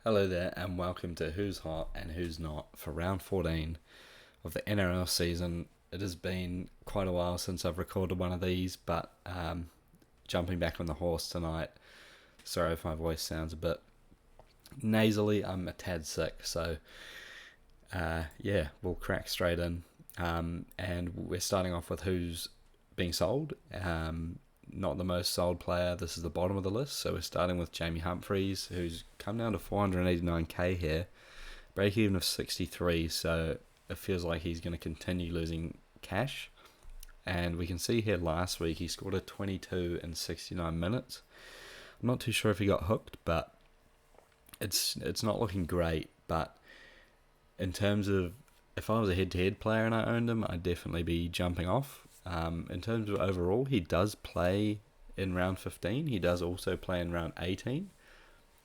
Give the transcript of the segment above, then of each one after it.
Hello there, and welcome to Who's Hot and Who's Not for round 14 of the NRL season. It has been quite a while since I've recorded one of these, but jumping back on the horse tonight. Sorry if my voice sounds a bit nasally, I'm a tad sick, so we'll crack straight in. And we're starting off with who's being sold. Not the most sold player. This is the bottom of the list. So we're starting with Jamie Humphreys, who's come down to 489k here. Break even of 63, so it feels like he's going to continue losing cash. And we can see here last week he scored a 22 in 69 minutes. I'm not too sure if he got hooked, but it's not looking great. But in terms of if I was a head-to-head player and I owned him, I'd definitely be jumping off. In terms of overall, he does play in round 15. He does also play in round 18.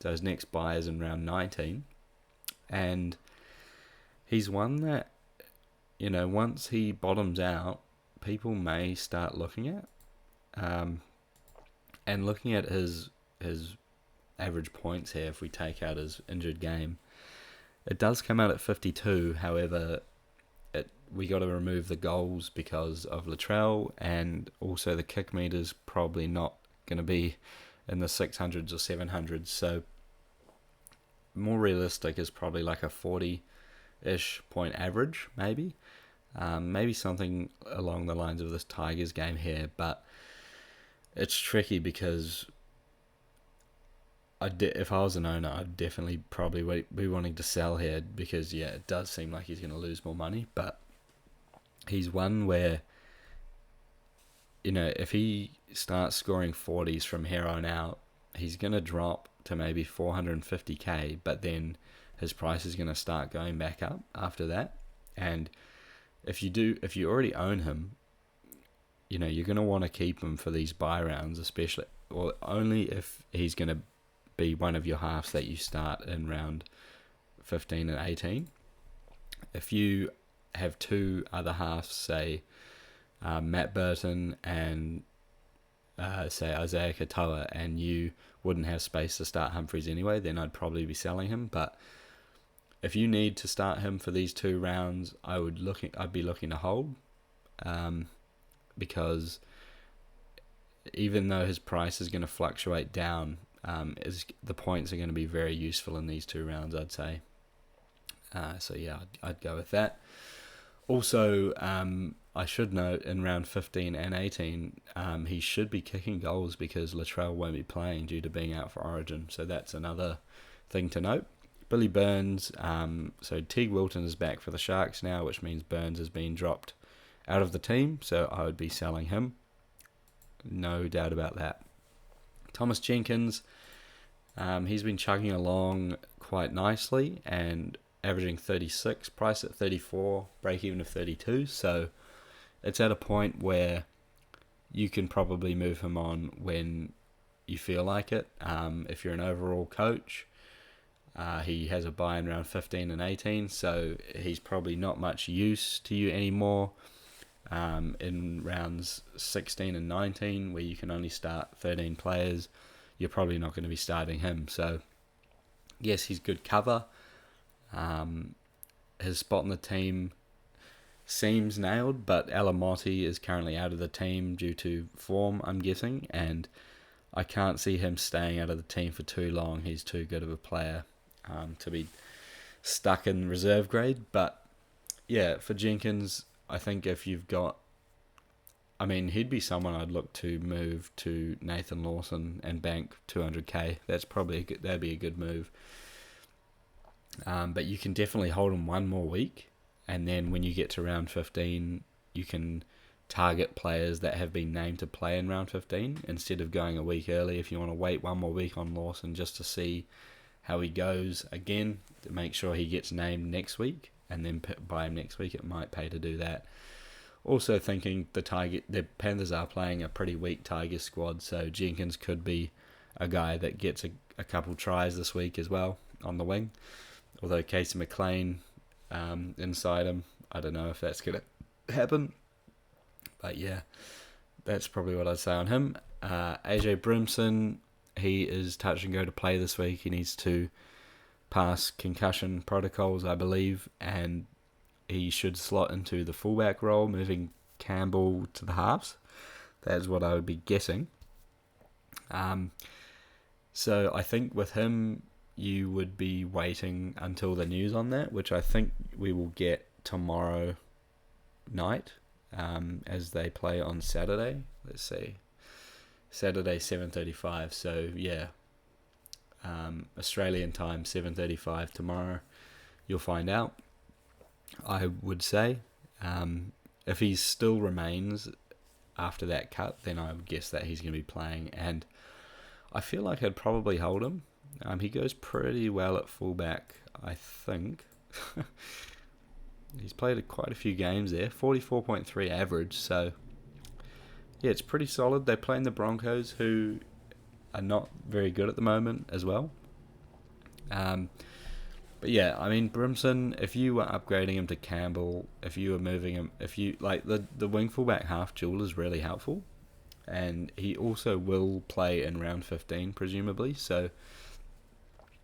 So his next buy is in round 19. And he's one that, once he bottoms out, people may start looking at. And looking at his average points here, if we take out his injured game, it does come out at 52. However, we got to remove the goals because of Latrell, and also the kick meter's probably not going to be in the 600s or 700s. So more realistic is probably like a 40-ish point average, maybe. Maybe something along the lines of this Tigers game here, but it's tricky because if I was an owner, I'd definitely probably be wanting to sell here because, it does seem like he's going to lose more money, but he's one where, if he starts scoring 40s from here on out, he's going to drop to maybe 450k, but then his price is going to start going back up after that. And if you already own him, you're going to want to keep him for these buy rounds, especially, or only if he's going to be one of your halves that you start in round 15 and 18. If you have two other halves, say Matt Burton and say Isaiah Katoa, and you wouldn't have space to start Humphreys anyway, then I'd probably be selling him. But if you need to start him for these two rounds, I'd be looking to hold, because even though his price is going to fluctuate down, the points are going to be very useful in these two rounds, I'd say. I'd go with that. Also, I should note in round 15 and 18, he should be kicking goals because Latrell won't be playing due to being out for Origin. So that's another thing to note. Billy Burns, so Teague Wilton is back for the Sharks now, which means Burns has been dropped out of the team. So I would be selling him. No doubt about that. Thomas Jenkins, he's been chugging along quite nicely and averaging 36, price at 34, break even of 32. So it's at a point where you can probably move him on when you feel like it. If you're an overall coach, he has a buy in round 15 and 18, so he's probably not much use to you anymore. In rounds 16 and 19, where you can only start 13 players, you're probably not going to be starting him. So yes, he's good cover. His spot in the team seems nailed, but Alamotti is currently out of the team due to form, I'm guessing, and I can't see him staying out of the team for too long. He's too good of a player to be stuck in reserve grade. But yeah, for Jenkins, I think if you've got, he'd be someone I'd look to move to Nathan Lawson and bank 200k. That'd be a good move. But you can definitely hold him one more week, and then when you get to round 15, you can target players that have been named to play in round 15 instead of going a week early. If you want to wait one more week on Lawson just to see how he goes again, to make sure he gets named next week, and then buy him next week, it might pay to do that. Also thinking the Panthers are playing a pretty weak Tigers squad, so Jenkins could be a guy that gets a couple tries this week as well on the wing. Although Casey McLean inside him, I don't know if that's going to happen. But yeah, that's probably what I'd say on him. AJ Brimson, he is touch and go to play this week. He needs to pass concussion protocols, I believe, and he should slot into the fullback role, moving Campbell to the halves. That is what I would be guessing. So I think with him, you would be waiting until the news on that, which I think we will get tomorrow night, as they play on Saturday. Let's see, Saturday 7:35. So yeah, Australian time 7:35 tomorrow. You'll find out. I would say, if he still remains after that cut, then I would guess that he's going to be playing, and I feel like I'd probably hold him. He goes pretty well at fullback, I think. He's played quite a few games there, 44.3 average, so yeah, it's pretty solid. They're playing the Broncos, who are not very good at the moment as well. But yeah, I mean, Brimson, if you were upgrading him to Campbell, if you were moving him, if you like the wing fullback half duel is really helpful, and he also will play in round 15 presumably. So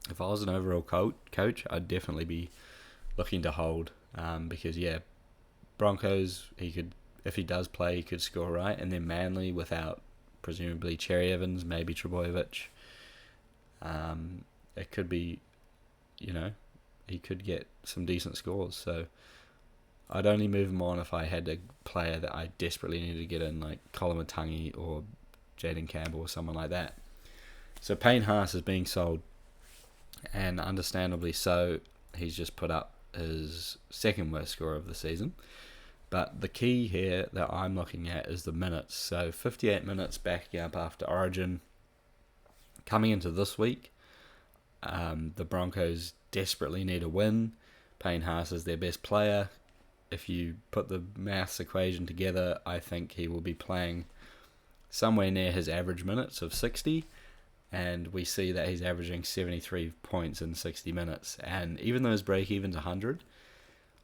if I was an overall coach, I'd definitely be looking to hold, because yeah, Broncos, he could, if he does play, he could score right, and then Manly without presumably Cherry Evans, maybe Trebojevic, it could be, he could get some decent scores. So I'd only move him on if I had a player that I desperately needed to get in, like Colin Matangi or Jaden Campbell or someone like that. So Payne Haas is being sold, and understandably so. He's just put up his second worst score of the season. But the key here that I'm looking at is the minutes. So 58 minutes backing up after Origin. Coming into this week, the Broncos desperately need a win. Payne Haas is their best player. If you put the maths equation together, I think he will be playing somewhere near his average minutes of 60, and we see that he's averaging 73 points in 60 minutes. And even though his break-even's 100,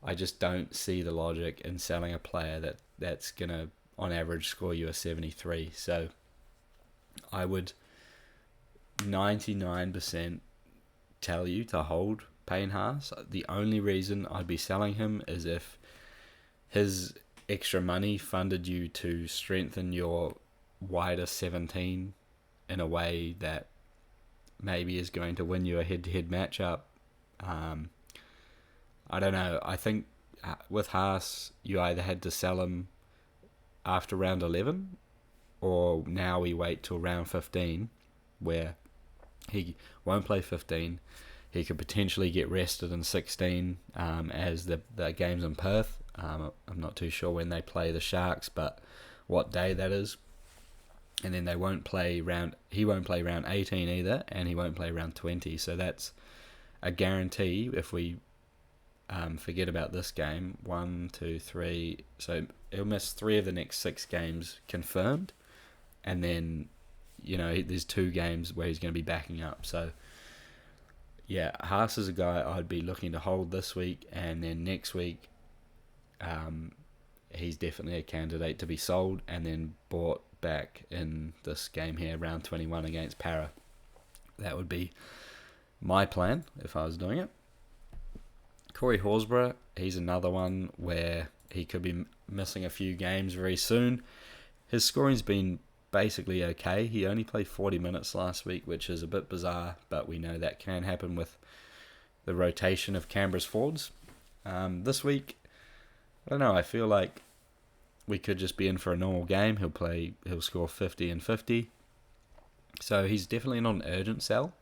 I just don't see the logic in selling a player that's going to, on average, score you a 73. So I would 99% tell you to hold Payne Haas. The only reason I'd be selling him is if his extra money funded you to strengthen your wider 17 in a way that maybe is going to win you a head-to-head matchup. I don't know. I think with Haas, you either had to sell him after round 11, or now we wait till round 15, where he won't play 15. He could potentially get rested in 16, as the game's in Perth. I'm not too sure when they play the Sharks, but what day that is. And then he won't play round 18 either, and he won't play round 20. So that's a guarantee if we forget about this game. 1, 2, 3. So he'll miss 3 of the next 6 games confirmed. And then, there's 2 games where he's going to be backing up. So yeah, Haas is a guy I'd be looking to hold this week, and then next week, he's definitely a candidate to be sold and then bought back in this game here, round 21 against Para. That would be my plan if I was doing it. Corey Horsburgh, he's another one where he could be missing a few games very soon. His scoring's been basically okay. He only played 40 minutes last week, which is a bit bizarre, but we know that can happen with the rotation of Canberra's forwards. This week, I don't know, I feel like we could just be in for a normal game. He'll score 50 and 50. So he's definitely not an urgent sell.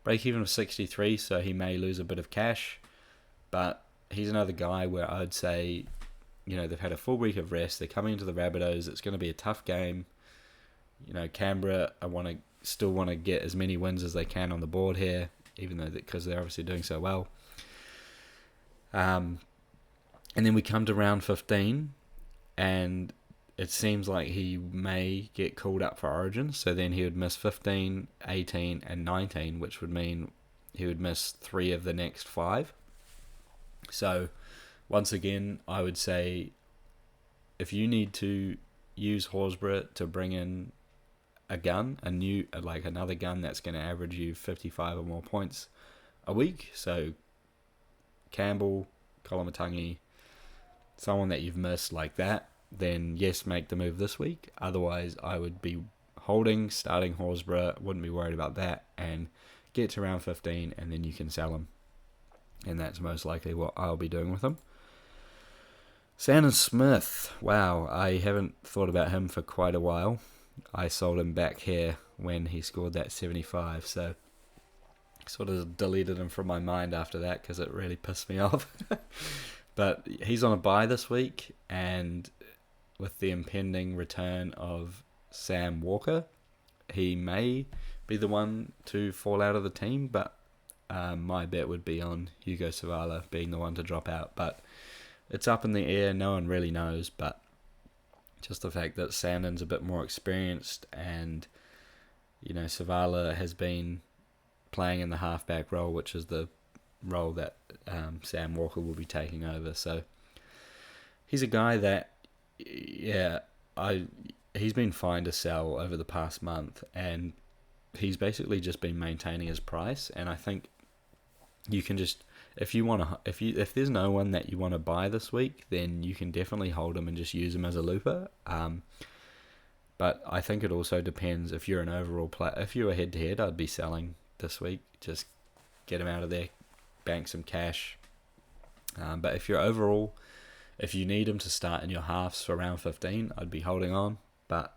Break even of 63, so he may lose a bit of cash. But he's another guy where I'd say, they've had a full week of rest. They're coming into the Rabbitohs. It's going to be a tough game. Canberra, still want to get as many wins as they can on the board here, even though because they're obviously doing so well. And then we come to round 15, and it seems like he may get called up for Origin. So then he would miss 15, 18, and 19, which would mean he would miss 3 of the next 5. So once again, I would say if you need to use Horsburgh to bring in a gun, another gun that's going to average you 55 or more points a week. So Campbell, Kolomatangi, someone that you've missed like that, then yes, make the move this week. Otherwise, I would be holding, starting Horsburgh, wouldn't be worried about that, and get to round 15, and then you can sell him. And that's most likely what I'll be doing with him. Sandon Smith, wow, I haven't thought about him for quite a while. I sold him back here when he scored that 75, so sort of deleted him from my mind after that because it really pissed me off. But he's on a bye this week, and with the impending return of Sam Walker, he may be the one to fall out of the team, but my bet would be on Hugo Savala being the one to drop out. But it's up in the air, no one really knows, but just the fact that Sandon's a bit more experienced, and Savala has been playing in the halfback role, which is the role that Sam Walker will be taking over. So he's a guy that, he's been fine to sell over the past month, and he's basically just been maintaining his price. And I think you can just, if there's no one that you want to buy this week, then you can definitely hold him and just use him as a looper. But I think it also depends if you're an overall player. If you're head to head, I'd be selling this week. Just get him out of there, bank some cash. But if you're overall, if you need him to start in your halves for round 15, I'd be holding on. But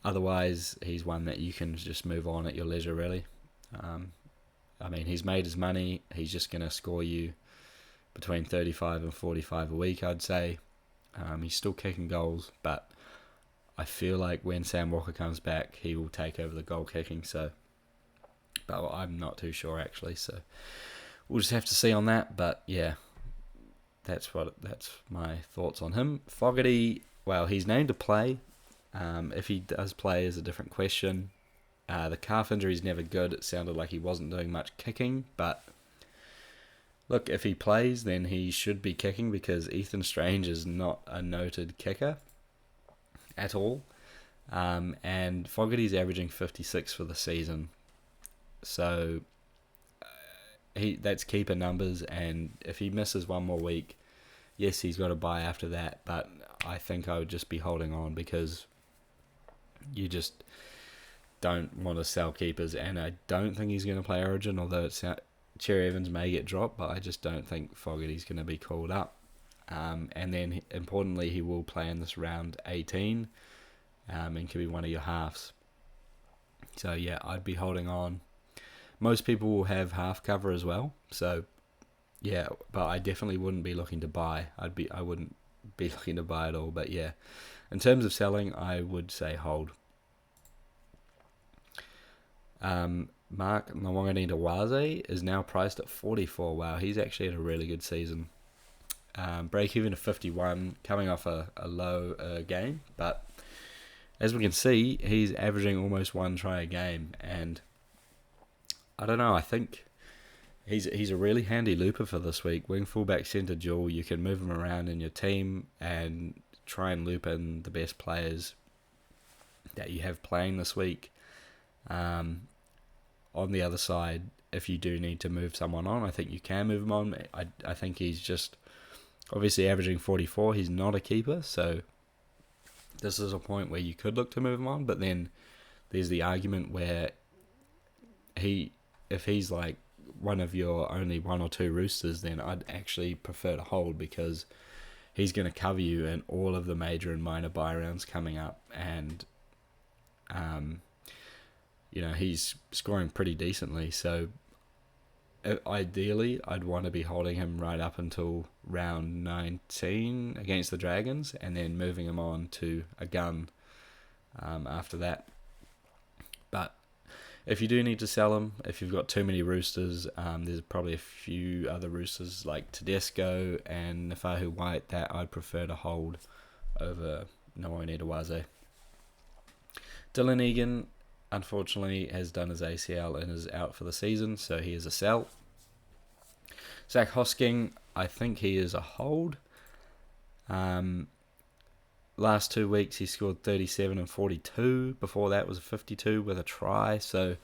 otherwise, he's one that you can just move on at your leisure, really. He's made his money. He's just going to score you between 35 and 45 a week, I'd say. He's still kicking goals, but I feel like when Sam Walker comes back, he will take over the goal kicking. But I'm not too sure, actually. So we'll just have to see on that. But yeah, that's my thoughts on him. Fogarty, well, he's named to play. If he does play is a different question. The calf injury is never good. It sounded like he wasn't doing much kicking, but look, if he plays, then he should be kicking, because Ethan Strange is not a noted kicker at all. And Fogarty's averaging 56 for the season. So that's keeper numbers, and if he misses one more week, yes, he's got a bye after that, but I think I would just be holding on, because you just don't want to sell keepers. And I don't think he's going to play Origin, although Cherry Evans may get dropped, but I just don't think Fogarty's going to be called up. And then importantly, he will play in this round 18, and could be one of your halves. So yeah, I'd be holding on. Most people will have half cover as well, so yeah, but I definitely wouldn't be looking to buy. I wouldn't be looking to buy at all. But yeah, in terms of selling, I would say hold. Mark Mwanganitawaze is now priced at 44. Wow, he's actually had a really good season. Break even to 51, coming off a low game, but as we can see, he's averaging almost one try a game, and I don't know, I think he's a really handy looper for this week. Wing fullback centre dual, you can move him around in your team and try and loop in the best players that you have playing this week. On the other side, if you do need to move someone on, I think you can move him on. I think he's just obviously averaging 44. He's not a keeper, so this is a point where you could look to move him on. But then there's the argument where if he's like one of your only one or two Roosters, then I'd actually prefer to hold, because he's going to cover you in all of the major and minor bye rounds coming up, and he's scoring pretty decently. So ideally, I'd want to be holding him right up until round 19 against the Dragons, and then moving him on to a gun after that. But if you do need to sell him, if you've got too many Roosters, there's probably a few other Roosters like Tedesco and Nafahu White that I'd prefer to hold over Noonetawaze. Dylan Egan, unfortunately, has done his ACL and is out for the season, so he is a sell. Zach Hosking, I think he is a hold. Last 2 weeks he scored 37 and 42. Before that was 52 with a try, so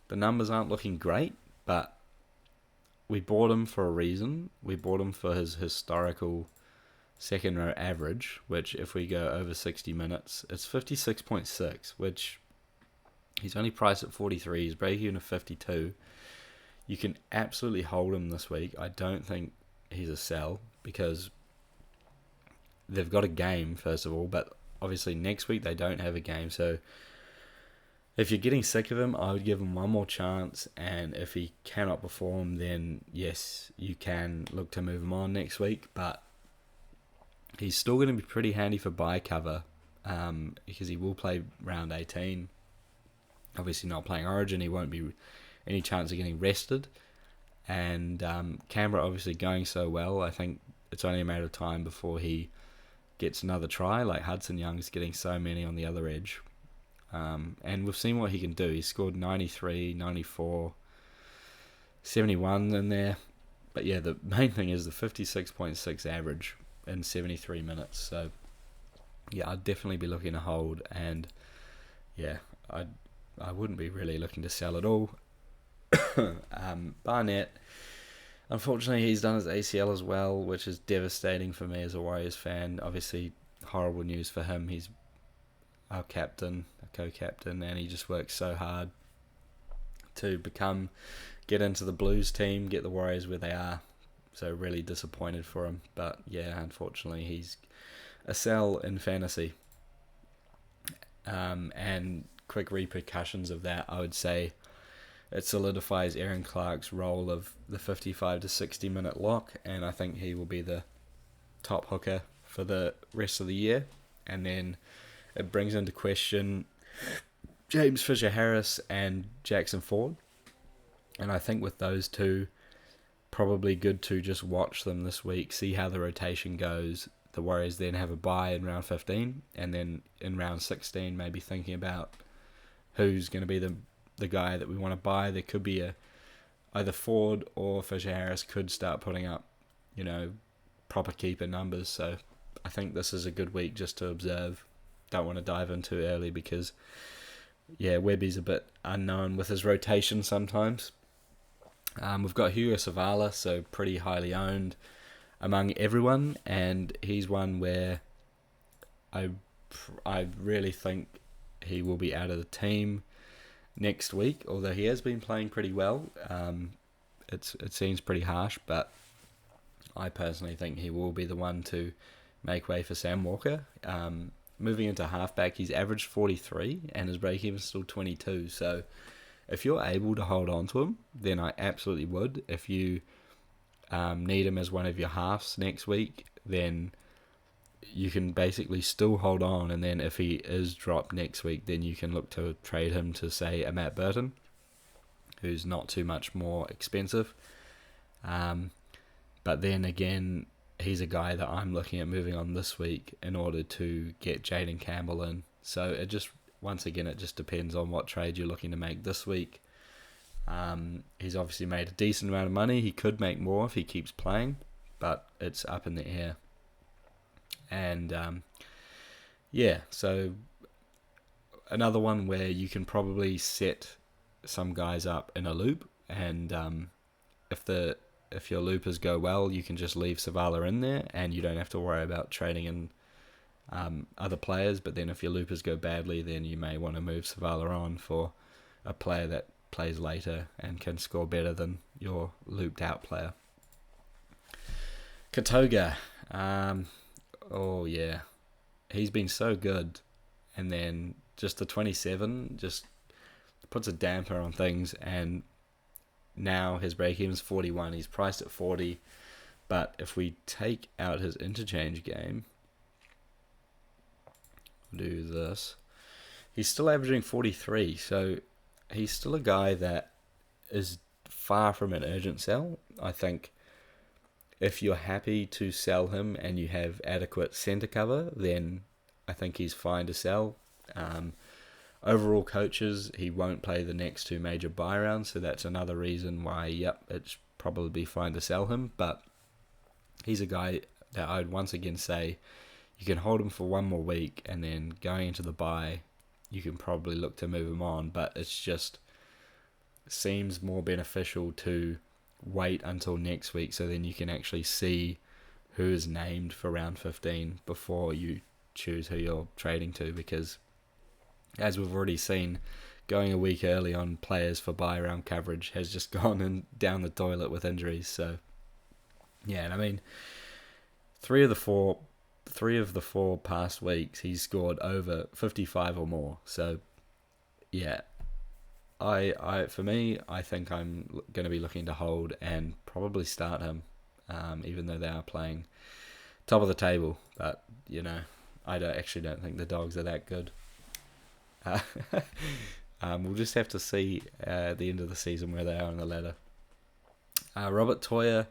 the numbers aren't looking great, but we bought him for a reason. We bought him for his historical second row average, which if we go over 60 minutes, it's 56.6, which he's only priced at 43. He's break even at 52. You can absolutely hold him this week. I don't think he's a sell because they've got a game, first of all, but obviously next week they don't have a game. So if you're getting sick of him, I would give him one more chance, and if he cannot perform, then yes, you can look to move him on next week, but he's still going to be pretty handy for buy cover because he will play round 18. Obviously not playing Origin, he won't be any chance of getting rested, and Canberra obviously going so well, I think it's only a matter of time before he gets another try. Like Hudson Young's getting so many on the other edge. And we've seen what he can do. He scored 93, 94, 71 in there. But yeah, the main thing is the 56.6 average in 73 minutes. So yeah, I'd definitely be looking to hold. And yeah, I wouldn't be really looking to sell at all. Barnett, unfortunately, he's done his ACL as well, which is devastating for me as a Warriors fan. Obviously, horrible news for him. He's our captain, a co-captain, and he just works so hard to get into the Blues team, get the Warriors where they are. So really disappointed for him. But yeah, unfortunately, he's a sell in fantasy. And quick repercussions of that, I would say it solidifies Aaron Clark's role of the 55 to 60 minute lock, and I think he will be the top hooker for the rest of the year. And then it brings into question James Fisher-Harris and Jackson Ford. And I think with those two, probably good to just watch them this week, see how the rotation goes. The Warriors then have a bye in round 15, and then in round 16, maybe thinking about who's going to be the guy that we want to buy. There could be either Ford or Fisher-Harris could start putting up, proper keeper numbers. So I think this is a good week just to observe. Don't want to dive in too early because, yeah, Webby's a bit unknown with his rotation sometimes. We've got Hugo Savala, so pretty highly owned among everyone, and he's one where I really think he will be out of the team next week, although he has been playing pretty well. It seems pretty harsh, but I personally think he will be the one to make way for Sam Walker. Moving into halfback, he's averaged 43 and his break-even is still 22. So if you're able to hold on to him, then I absolutely would. If you need him as one of your halves next week, then you can basically still hold on. And then if he is dropped next week, then you can look to trade him to, say, a Matt Burton, who's not too much more expensive. But then again, he's a guy that I'm looking at moving on this week in order to get Jaden Campbell in. So it just depends on what trade you're looking to make this week. He's obviously made a decent amount of money. He could make more if he keeps playing, but it's up in the air. And so another one where you can probably set some guys up in a loop, and if your loopers go well, you can just leave Savala in there, and you don't have to worry about trading in other players. But then if your loopers go badly, then you may want to move Savala on for a player that plays later and can score better than your looped out player. Katoga, he's been so good, and then just the 27 just puts a damper on things, and now his break-even is 41. He's priced at 40, but if we take out his interchange game, do this, he's still averaging 43, so he's still a guy that is far from an urgent sell. I think if you're happy to sell him and you have adequate centre cover, then I think he's fine to sell. Overall coaches, he won't play the next two major buy rounds, so that's another reason why, it's probably fine to sell him. But he's a guy that I'd once again say you can hold him for one more week, and then going into the buy, you can probably look to move him on. But it's just seems more beneficial to wait until next week so then you can actually see who is named for round 15 before you choose who you're trading to, because as we've already seen, going a week early on players for bye round coverage has just gone and down the toilet with injuries. So yeah, and I mean, three of the four past weeks he's scored over 55 or more. So yeah, I for me, I think I'm going to be looking to hold and probably start him, even though they are playing top of the table. But I don't think the Dogs are that good. We'll just have to see at the end of the season where they are on the ladder. Robert Toya.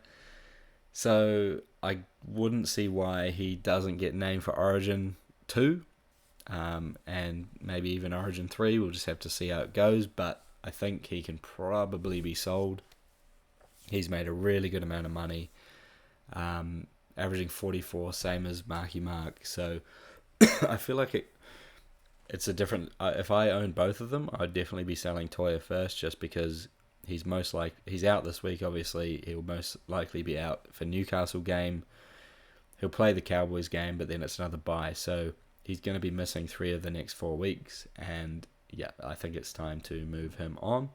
So I wouldn't see why he doesn't get named for Origin 2. And maybe even Origin 3. We'll just have to see how it goes, but I think he can probably be sold. He's made a really good amount of money, averaging 44, same as Marky Mark. So I feel like it's a different. If I own both of them, I'd definitely be selling Toya first, just because he's out this week. Obviously, he'll most likely be out for Newcastle game. He'll play the Cowboys game, but then it's another bye, so he's going to be missing 3 of the next 4 weeks, and yeah, I think it's time to move him on.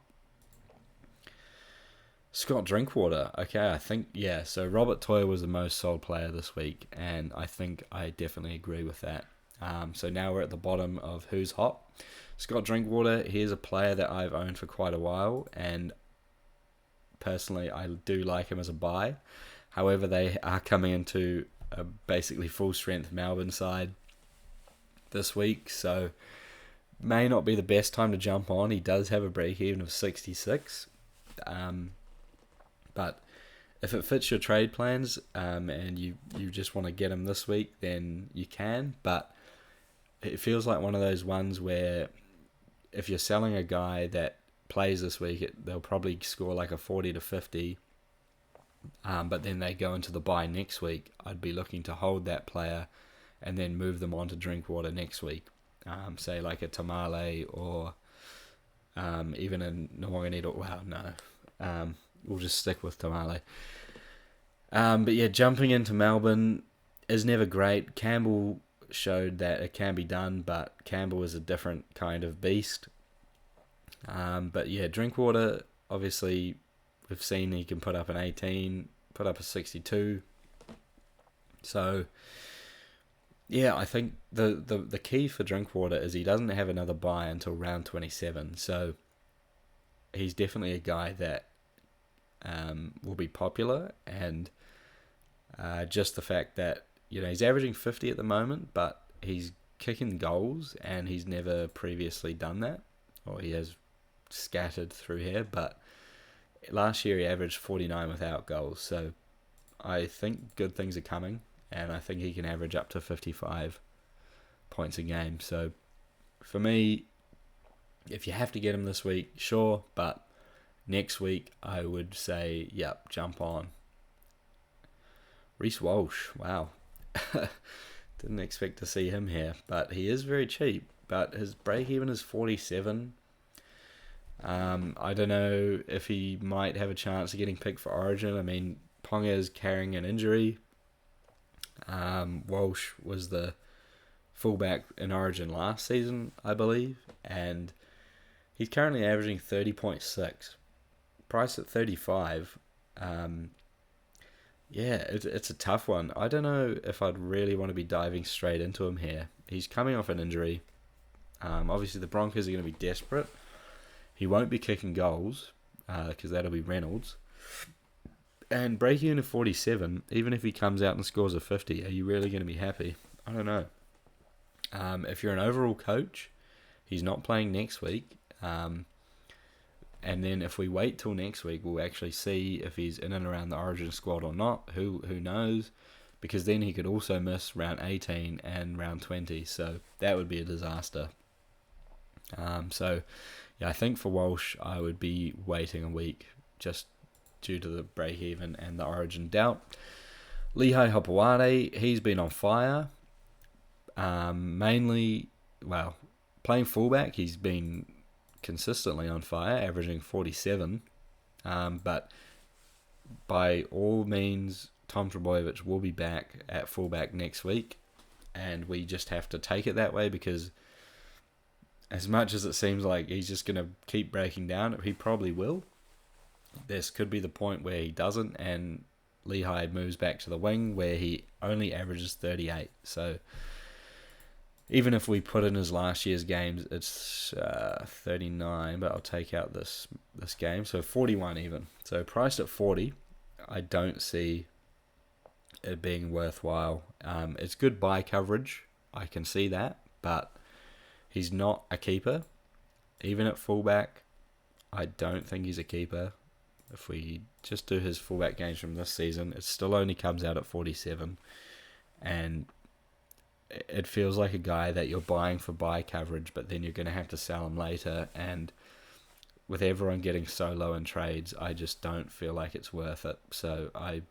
Scott Drinkwater. Okay, I think, yeah, so Robert Toya was the most sold player this week, and I think I definitely agree with that. So now we're at the bottom of who's hot. Scott Drinkwater, here's a player that I've owned for quite a while, and personally I do like him as a buy. However, they are coming into a basically full strength Melbourne side this week, so may not be the best time to jump on. He does have a break even of 66, but if it fits your trade plans, and you just want to get him this week, then you can. But it feels like one of those ones where if you're selling a guy that plays this week, they'll probably score like a 40 to 50, but then they go into the bye next week. I'd be looking to hold that player and then move them on to Drinkwater next week. Say like a Tamale or even a Nwanganito. Wow, no. We'll just stick with Tamale. But yeah, jumping into Melbourne is never great. Campbell showed that it can be done, but Campbell is a different kind of beast. But yeah, Drinkwater, obviously, we've seen he can put up an 18, put up a 62. So yeah, I think the key for Drinkwater is he doesn't have another bye until round 27. So he's definitely a guy that will be popular, and just the fact that he's averaging 50 at the moment, but he's kicking goals, and he's never previously done that, or he has scattered through here. But last year he averaged 49 without goals, so I think good things are coming, and I think he can average up to 55 points a game. So for me, if you have to get him this week, sure, but next week I would say, yep, jump on. Reece Walsh, wow. Didn't expect to see him here, but he is very cheap, but his break even is 47. I don't know if he might have a chance of getting picked for Origin. I mean, Ponga is carrying an injury. Walsh was the fullback in Origin last season, I believe, and he's currently averaging 30.6. Price at 35. Yeah, it's a tough one. I don't know if I'd really want to be diving straight into him here. He's coming off an injury. Obviously, the Broncos are going to be desperate. He won't be kicking goals because that'll be Reynolds. And breaking into 47, even if he comes out and scores a 50, are you really going to be happy? I don't know. If you're an overall coach, he's not playing next week. And then if we wait till next week, we'll actually see if he's in and around the Origin squad or not. Who knows? Because then he could also miss round 18 and round 20. So that would be a disaster. So yeah, I think for Walsh, I would be waiting a week just due to the break-even and the Origin doubt. Lehigh Hopewade, he's been on fire. Mainly, well, playing fullback, he's been consistently on fire, averaging 47. But by all means, Tom Trbojevic will be back at fullback next week, and we just have to take it that way, because as much as it seems like he's just going to keep breaking down, he probably will. This could be the point where he doesn't, and Lehigh moves back to the wing where he only averages 38. So even if we put in his last year's games, it's 39, but I'll take out this game. So 41 even. So priced at 40, I don't see it being worthwhile. It's good buy coverage. I can see that, but he's not a keeper. Even at fullback, I don't think he's a keeper. If we just do his fullback games from this season, it still only comes out at 47. And it feels like a guy that you're buying for buy coverage, but then you're going to have to sell him later. And with everyone getting so low in trades, I just don't feel like it's worth it. So I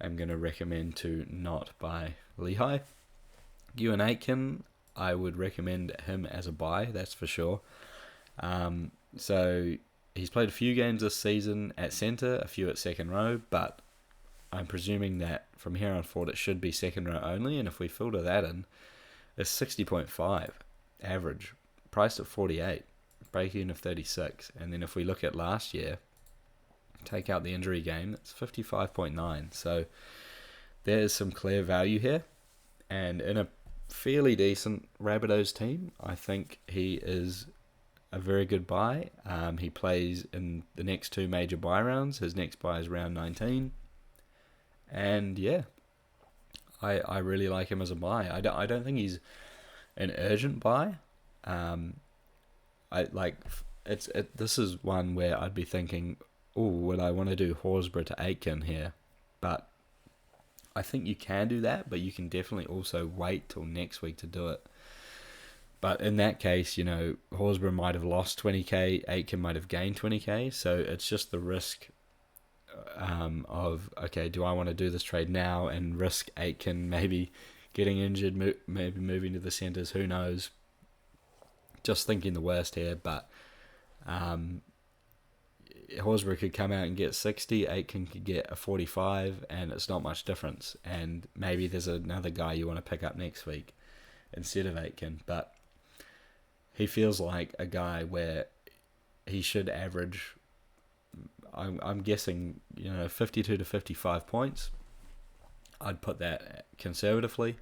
am going to recommend to not buy Lehigh. Ewan Aitken, I would recommend him as a buy, that's for sure. So he's played a few games this season at centre, a few at second row, but I'm presuming that from here on forward it should be second row only, and if we filter that in, it's 60.5 average, priced at 48, break-even of 36, and then if we look at last year, take out the injury game, it's 55.9, so there is some clear value here, and in a fairly decent Rabbitohs team, I think he is a very good buy. He plays in the next two major buy rounds. His next buy is round 19. And yeah, I really like him as a buy. I don't think he's an urgent buy. This is one where I'd be thinking, oh, would I want to do Horsburgh to Aitken here? But I think you can do that, but you can definitely also wait till next week to do it. But in that case, Horsburgh might have lost 20k, Aitken might have gained 20k, so it's just the risk of, okay, do I want to do this trade now and risk Aitken maybe getting injured, maybe moving to the centres, who knows. Just thinking the worst here, but Horsburgh could come out and get 60, Aitken could get a 45, and it's not much difference. And maybe there's another guy you want to pick up next week instead of Aitken, but he feels like a guy where he should average, I'm guessing, 52 to 55 points. I'd put that conservatively.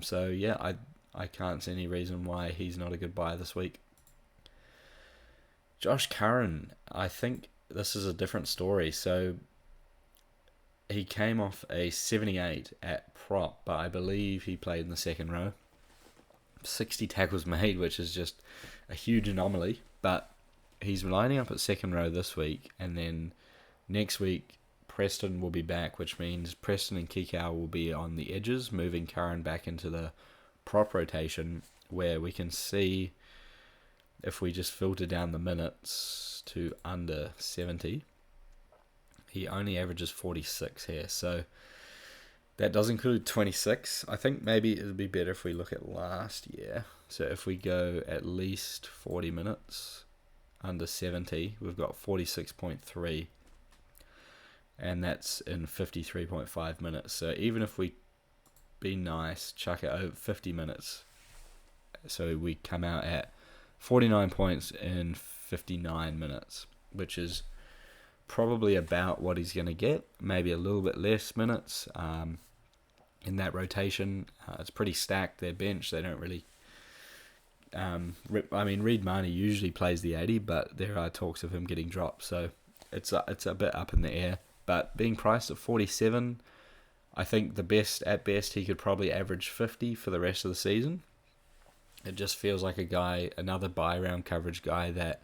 So yeah, I can't see any reason why he's not a good buy this week. Josh Curran, I think this is a different story. So he came off a 78 at prop, but I believe he played in the second row. 60 tackles made, which is just a huge anomaly, but he's lining up at second row this week, and then next week Preston will be back, which means Preston and Kikau will be on the edges, moving Curran back into the prop rotation, where we can see, if we just filter down the minutes to under 70, he only averages 46 here, so that does include 26. I think maybe it would be better if we look at last year. So if we go at least 40 minutes under 70, we've got 46.3. And that's in 53.5 minutes. So even if we be nice, chuck it over 50 minutes. So we come out at 49 points in 59 minutes, which is probably about what he's going to get, maybe a little bit less minutes in that rotation. It's pretty stacked, their bench. They don't really... Reed Marnie usually plays the 80, but there are talks of him getting dropped, so it's a bit up in the air. But being priced at 47, I think at best, he could probably average 50 for the rest of the season. It just feels like another buy round coverage guy that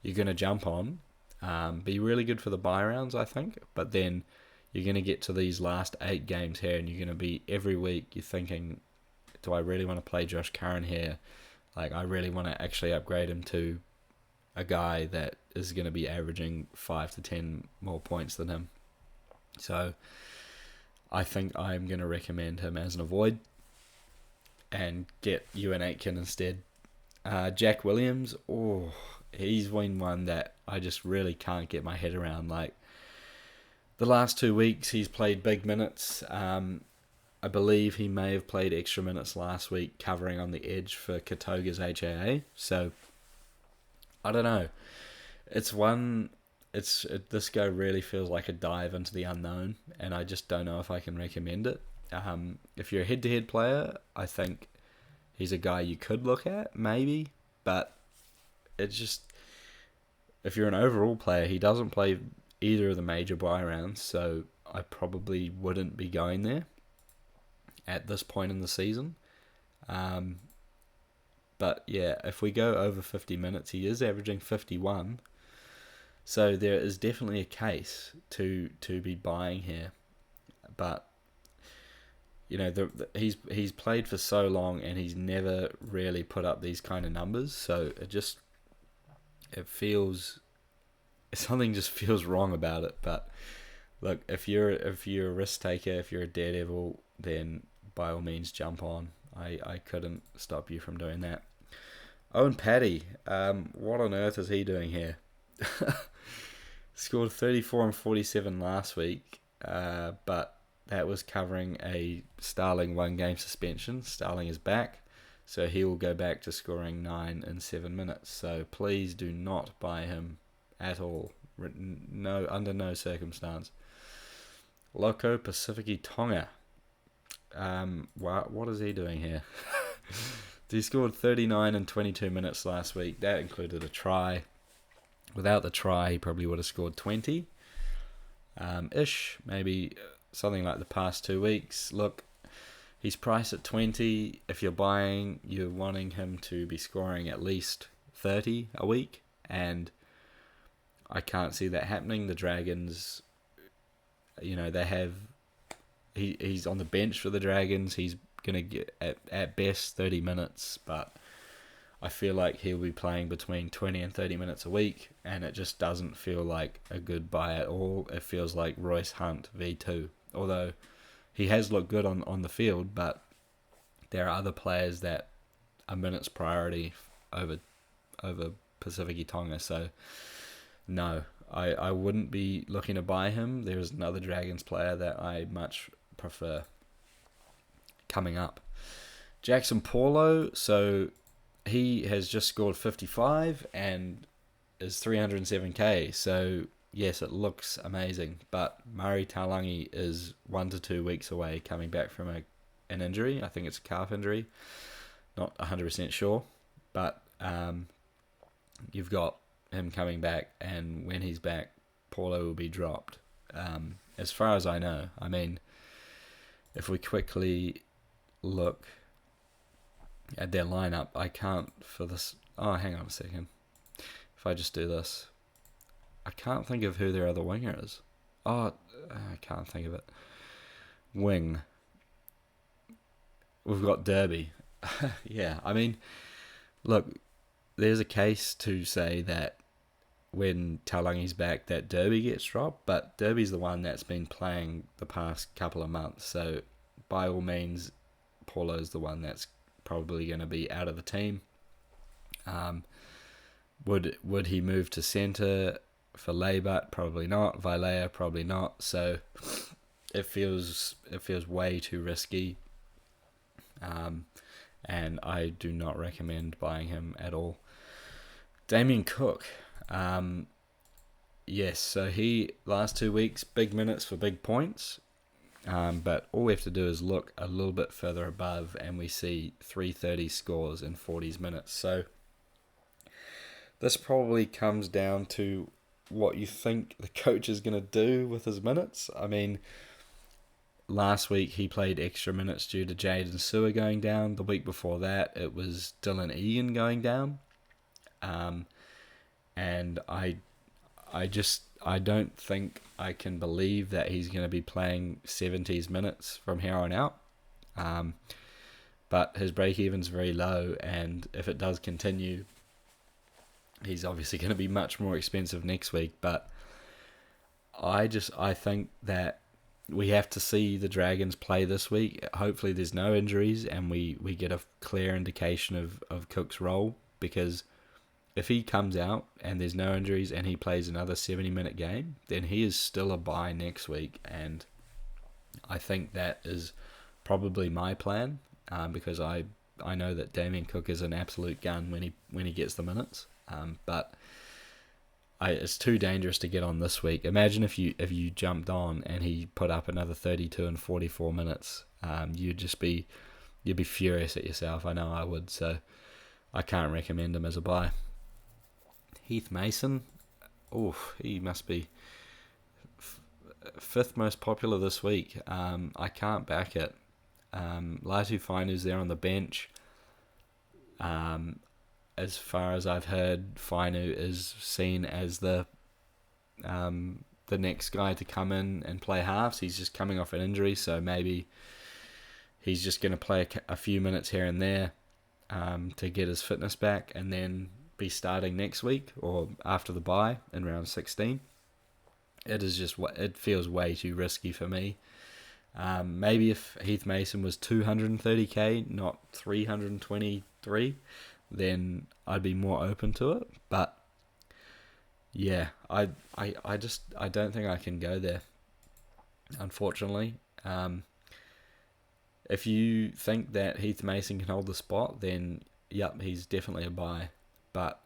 you're going to jump on. Be really good for the buy rounds, I think, but then you're going to get to these last 8 games here, and you're going to be, every week you're thinking, do I really want to play Josh Curran here? Like, I really want to actually upgrade him to a guy that is going to be averaging 5 to 10 more points than him. So I think I'm going to recommend him as an avoid and get Ewan Aitken instead. Jack Williams, he's been one that I just really can't get my head around. Like, The last 2 weeks he's played big minutes. I believe he may have played extra minutes last week covering on the edge for Katoga's HAA. So, I don't know. This go really feels like a dive into the unknown, and I just don't know if I can recommend it. If you're a head-to-head player, I think he's a guy you could look at, maybe, but it's just, if you're an overall player, he doesn't play either of the major buy rounds, so I probably wouldn't be going there at this point in the season. But yeah, if we go over 50 minutes, he is averaging 51. So there is definitely a case to be buying here. But you know, he's played for so long and he's never really put up these kind of numbers. So something just feels wrong about it. But look, if you're a risk taker, if you're a daredevil, then by all means jump on. I couldn't stop you from doing that. Owen Paddy, what on earth is he doing here? Scored 34 and 47 last week, but that was covering a Starling 1-game suspension. Starling is back, so he will go back to scoring 9 in 7 minutes. So please do not buy him at all. No, under no circumstance. Loco Pacifici Tonga. What is he doing here? He scored 39 in 22 minutes last week. That included a try. Without the try, he probably would have scored 20. Ish, maybe something like the past 2 weeks. Look, he's priced at 20. If you're buying, you're wanting him to be scoring at least 30 a week, and I can't see that happening. The Dragons, they have... He's on the bench for the Dragons. He's going to get, at best, 30 minutes, but I feel like he'll be playing between 20 and 30 minutes a week, and it just doesn't feel like a good buy at all. It feels like Royce Hunt V2, although he has looked good on the field, but there are other players that are minutes priority over Pacifici Tonga, so no, I wouldn't be looking to buy him. There's another Dragons player that I much prefer coming up. Jackson Paulo, so he has just scored 55 and is 307k, so yes, it looks amazing, but Murray Taulagi is 1 to 2 weeks away coming back from an injury. I think it's a calf injury, not 100% sure, but you've got him coming back, and when he's back, Paulo will be dropped, as far as I know. I mean, if we quickly look at their lineup, I can't for this... Oh, hang on a second. If I just do this, I can't think of who their other winger is. Oh, I can't think of it. Wing. We've got Derby. Yeah, I mean, look, there's a case to say that when Taulangi's back, that Derby gets dropped, but Derby's the one that's been playing the past couple of months, so by all means, Paulo's the one that's probably going to be out of the team. Would he move to centre for Laybutt? Probably not. Vilea? Probably not. So it feels way too risky, and I do not recommend buying him at all. Damien Cook. Yes, so he, last 2 weeks, big minutes for big points, but all we have to do is look a little bit further above and we see 330 scores in 40s minutes. So this probably comes down to what you think the coach is going to do with his minutes. I mean, last week he played extra minutes due to Jaden Sewer going down. The week before that, it was Dylan Egan going down. And I don't think I can believe that he's going to be playing 70s minutes from here on out. But his break-even's very low, and if it does continue, he's obviously going to be much more expensive next week. But I think that we have to see the Dragons play this week. Hopefully there's no injuries and we get a clear indication of Cook's role, because if he comes out and there's no injuries and he plays another 70-minute game, then he is still a buy next week, and I think that is probably my plan, because I know that Damien Cook is an absolute gun when he gets the minutes, but it's too dangerous to get on this week. Imagine if you jumped on and he put up another 32 and 44 minutes, you'd be furious at yourself. I know I would, so I can't recommend him as a buy. Heath Mason, he must be fifth most popular this week. I can't back it. Laitu Fainu's there on the bench. As far as I've heard, Fainu is seen as the next guy to come in and play halves. He's just coming off an injury, so maybe he's just going to play a few minutes here and there to get his fitness back, and then be starting next week or after the bye in round 16. It feels way too risky for me. Maybe if Heath Mason was 230k, not 323, then I'd be more open to it. But yeah, I don't think I can go there, unfortunately. If you think that Heath Mason can hold the spot, then yep, he's definitely a buy. But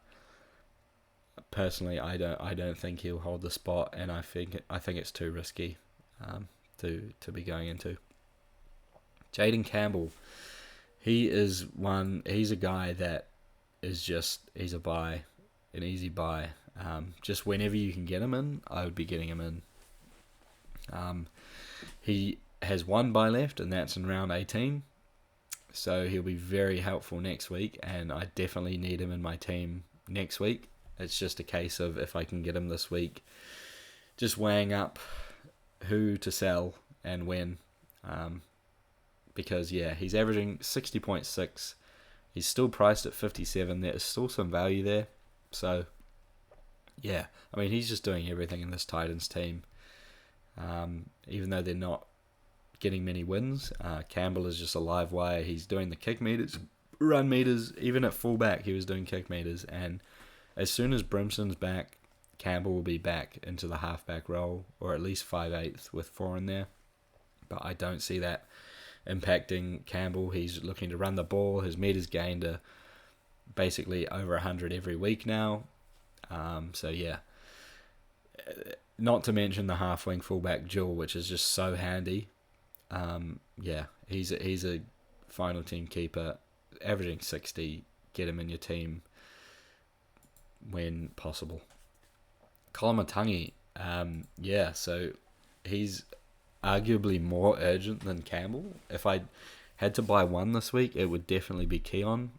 personally, I don't think he'll hold the spot, and I think it's too risky to be going into. Jaden Campbell, he's a guy that is he's a buy, an easy buy. Just whenever you can get him in, I would be getting him in. He has one buy left, and that's in round 18. So he'll be very helpful next week, and I definitely need him in my team next week. It's just a case of if I can get him this week, just weighing up who to sell and when. Because, yeah, he's averaging 60.6. He's still priced at 57. There is still some value there. So, yeah, I mean, he's just doing everything in this Titans team. Even though they're not getting many wins, Campbell is just a live wire. He's doing the kick meters, run meters. Even at fullback, he was doing kick meters. And as soon as Brimson's back, Campbell will be back into the halfback role, or at least 5/8 with 4 in there. But I don't see that impacting Campbell. He's looking to run the ball. His meters gained to basically over 100 every week now. So yeah, not to mention the half-wing fullback duel, which is just so handy. Yeah, he's a final team keeper, averaging 60. Get him in your team when possible. Kolomatangi, yeah, so he's arguably more urgent than Campbell. If I had to buy one this week, it would definitely be Keon.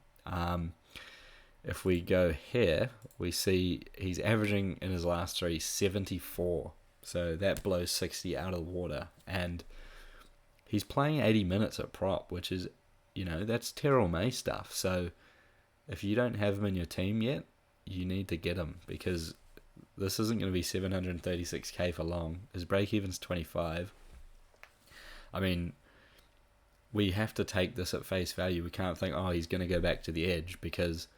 If we go here, we see he's averaging in his last 3 74. So that blows 60 out of the water. And he's playing 80 minutes at prop, which is, that's Terrell May stuff. So if you don't have him in your team yet, you need to get him, because this isn't going to be 736k for long. His break-even's 25. I mean, we have to take this at face value. We can't think, he's going to go back to the edge, because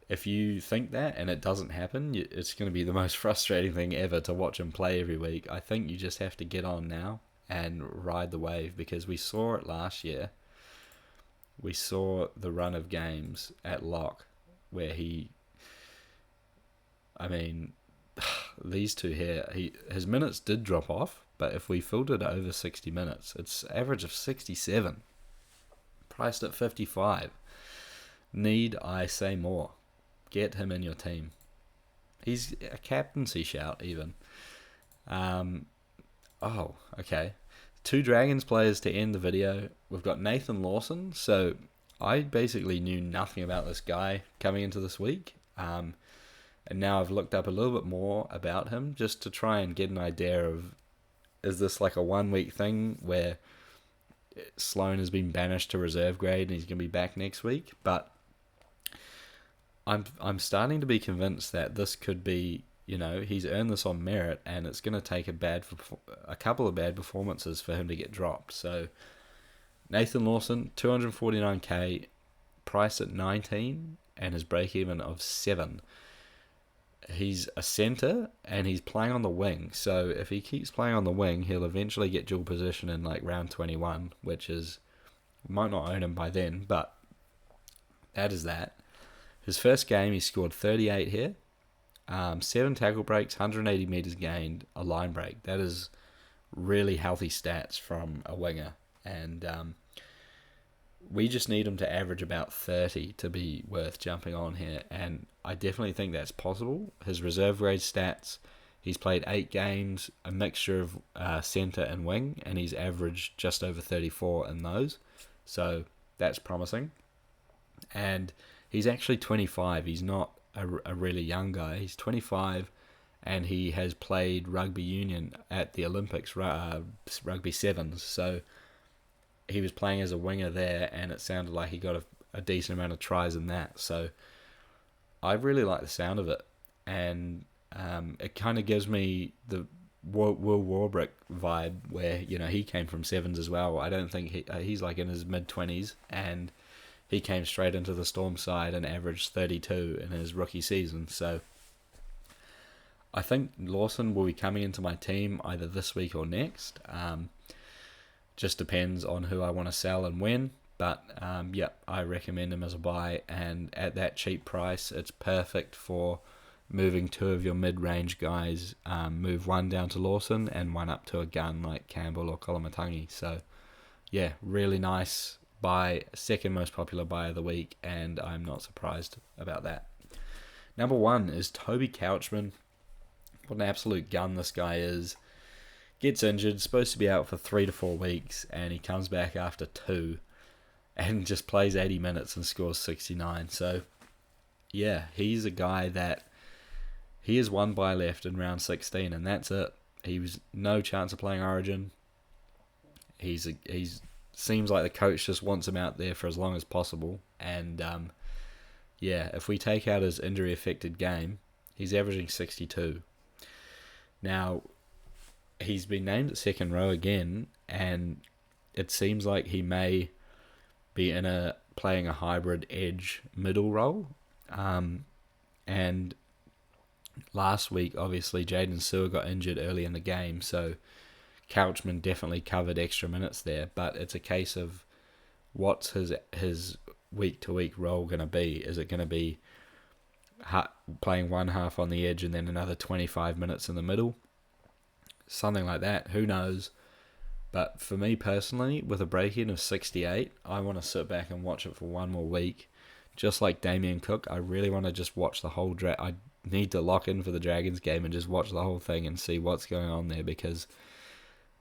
if you think that and it doesn't happen, it's going to be the most frustrating thing ever to watch him play every week. I think you just have to get on now and ride the wave, because we saw it last year. We saw the run of games at lock where these two here, his minutes did drop off, but if we filtered over 60 minutes, it's average of 67, priced at 55. Need I say more? Get him in your team. He's a captaincy shout even. Okay. 2 Dragons players to end the video. We've got Nathan Lawson. So I basically knew nothing about this guy coming into this week. And now I've looked up a little bit more about him just to try and get an idea of, is this like a 1 week thing where Sloan has been banished to reserve grade and he's going to be back next week? But I'm starting to be convinced that this could be, he's earned this on merit, and it's going to take a couple of bad performances for him to get dropped. So Nathan Lawson, 249k, priced at 19, and his break even of 7. He's a centre and he's playing on the wing. So if he keeps playing on the wing, he'll eventually get dual position in like round 21, which is, might not own him by then, but that is that. His first game, he scored 38 here, 7 tackle breaks, 180 metres gained, a line break. That is really healthy stats from a winger. And we just need him to average about 30 to be worth jumping on here. And I definitely think that's possible. His reserve grade stats, he's played 8 games, a mixture of centre and wing, and he's averaged just over 34 in those. So that's promising. And he's actually 25. He's not a really young guy. He's 25, and he has played rugby union at the Olympics, rugby sevens. So he was playing as a winger there, and it sounded like he got a decent amount of tries in that. So I really like the sound of it, and it kind of gives me the Will Warbrick vibe, where he came from sevens as well. I don't think he's like in his mid-20s, and he came straight into the Storm side and averaged 32 in his rookie season. So I think Lawson will be coming into my team either this week or next. Just depends on who I want to sell and when. But I recommend him as a buy. And at that cheap price, it's perfect for moving 2 of your mid-range guys. Move 1 down to Lawson and 1 up to a gun like Campbell or Kolomatangi. So yeah, really nice buy, second most popular buy of the week, and I'm not surprised about that. Number 1 is Toby Couchman. What an absolute gun this guy is. Gets injured, supposed to be out for 3 to 4 weeks, and he comes back after 2 and just plays 80 minutes and scores 69. So yeah, he's a guy that he has 1 bye left in round 16, and that's it. He was no chance of playing Origin. He's seems like the coach just wants him out there for as long as possible. And if we take out his injury affected game, he's averaging 62. Now, he's been named at second row again, and it seems like he may be playing a hybrid edge middle role. And last week, obviously, Jaden Sewer got injured early in the game, so Couchman definitely covered extra minutes there, but it's a case of what's his week-to-week role going to be? Is it going to be playing one half on the edge and then another 25 minutes in the middle? Something like that, who knows? But for me personally, with a break-in of 68, I want to sit back and watch it for 1 more week. Just like Damien Cook, I really want to just watch the whole I need to lock in for the Dragons game and just watch the whole thing and see what's going on there, because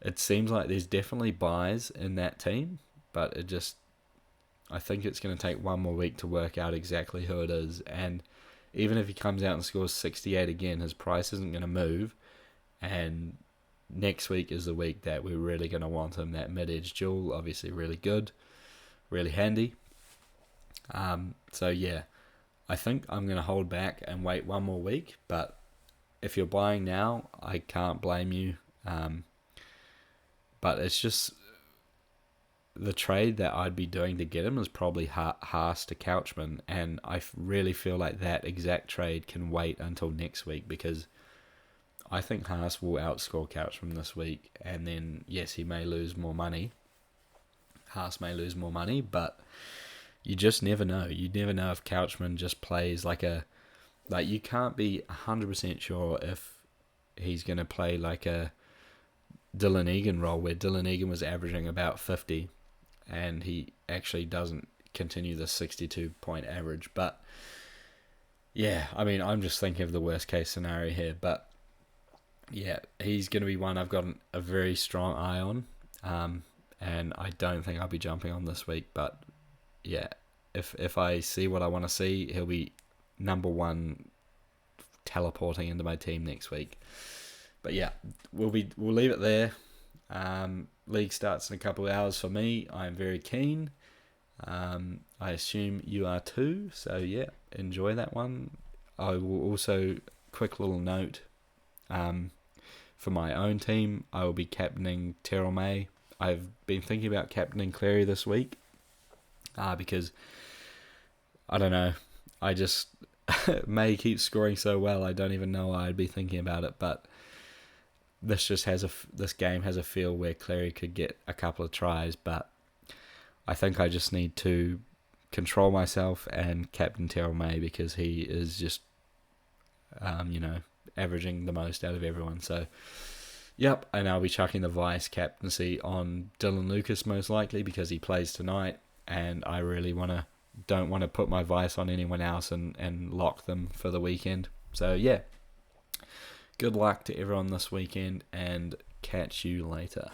it seems like there's definitely buys in that team, but I think it's going to take 1 more week to work out exactly who it is. And even if he comes out and scores 68 again, his price isn't going to move. And next week is the week that we're really going to want him. That mid-edge duel, obviously really good, really handy. So yeah, I think I'm going to hold back and wait 1 more week. But if you're buying now, I can't blame you. But it's just the trade that I'd be doing to get him is probably Haas to Couchman, and I really feel like that exact trade can wait until next week, because I think Haas will outscore Couchman this week, and then yes, he may lose more money. Haas may lose more money, but you just never know. You never know if Couchman just plays you can't be 100% sure if he's going to play like a Dylan Egan role, where Dylan Egan was averaging about 50, and he actually doesn't continue the 62-point average. But yeah, I mean, I'm just thinking of the worst case scenario here, but yeah, he's going to be one I've got a very strong eye on, and I don't think I'll be jumping on this week. But yeah, if I see what I want to see, he'll be number 1 teleporting into my team next week. But yeah, we'll leave it there. League starts in a couple of hours for me. I'm very keen. I assume you are too. So yeah, enjoy that one. I will also, quick little note, for my own team, I will be captaining Terrell May. I've been thinking about captaining Cleary this week, because I don't know. I just May keeps scoring so well. I don't even know why I'd be thinking about it, but this game has a feel where Cleary could get a couple of tries, but I think I just need to control myself and captain Terrell May because he is just, averaging the most out of everyone. So, yep, and I'll be chucking the vice captaincy on Dylan Lucas most likely because he plays tonight, and I really don't want to put my vice on anyone else and lock them for the weekend. So yeah, good luck to everyone this weekend, and catch you later.